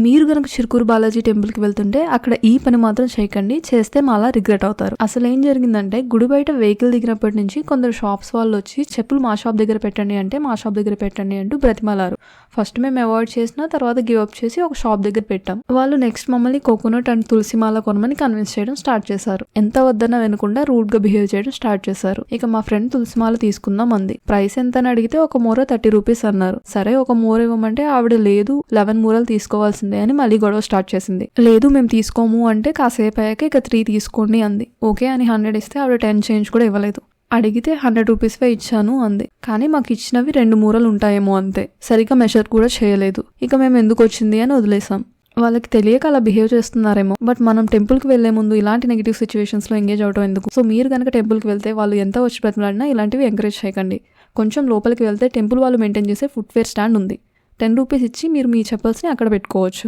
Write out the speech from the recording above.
మీరు గనక చిరుకూరు బాలాజీ టెంపుల్కి వెళ్తుంటే అక్కడ ఈ పని మాత్రం చేయకండి, చేస్తే మళ్ళా రిగ్రెట్ అవుతారు. అసలు ఏం జరిగిందంటే గుడి బయట వెహికల్ దిగినప్పటి నుంచి కొందరు షాప్స్ వాళ్ళు వచ్చి చెప్పులు మా షాప్ దగ్గర పెట్టండి అంటే మా షాప్ దగ్గర పెట్టండి అంటూ బ్రతిమలారు. ఫస్ట్ మేము అవాయిడ్ చేసిన తర్వాత గివ్ అప్ చేసి ఒక షాప్ దగ్గర పెట్టాం. వాళ్ళు నెక్స్ట్ మమ్మల్ని కోకోనట్ అండ్ తులసి మాల కొనమని కన్విన్స్ చేయడం స్టార్ట్ చేశారు. ఎంత వద్దన్నా వినకుండా రూడ్ గా బిహేవ్ చేయడం స్టార్ట్ చేశారు. ఇక మా ఫ్రెండ్ తులసి మాల తీసుకుందాం అంది. ప్రైస్ ఎంత అని అడిగితే ఒక మూర 30 రూపీస్ అన్నారు. సరే ఒక మూర ఇవ్వమంటే ఆవిడ లేదు 11 మూరలు తీసుకోవాల్సిందే అని మళ్ళీ గొడవ స్టార్ట్ చేసింది. లేదు మేము తీసుకోము అంటే కాసేపు అయ్యాక ఇక 3 తీసుకోండి అంది. ఓకే అని 100 ఇస్తే ఆవిడ 10 చేంజ్ కూడా ఇవ్వలేదు. అడిగితే 100 రూపీస్వే ఇచ్చాను అంది. కానీ మాకు ఇచ్చినవి 2 మూరలు ఉంటాయేమో అంతే. సరిగ్గా మెషర్ కూడా చేయలేదు. ఇక మేము ఎందుకు వచ్చింది అని వదిలేసాం. వాళ్ళకి తెలియక అలా బిహేవ్ చేస్తున్నారేమో. బట్ మనం టెంపుల్కి వెళ్లే ముందు ఇలాంటి నెగిటివ్ సిచ్యువేషన్స్ లో ఎంగేజ్ అవడం ఎందుకు? సో మీరు కనుక టెంపుల్కి వెళ్తే వాళ్ళు ఎంత వచ్చి బ్రతిమలాడినా ఇలాంటివి ఎంకరేజ్ చేయకండి. కొంచెం లోపలికి వెళ్తే టెంపుల్ వాళ్ళు మెయింటైన్ చేసే ఫుట్వేర్ స్టాండ్ ఉంది. 10 రూపీస్ ఇచ్చి మీరు మీ చెప్పల్స్ని అక్కడ పెట్టుకోవచ్చు.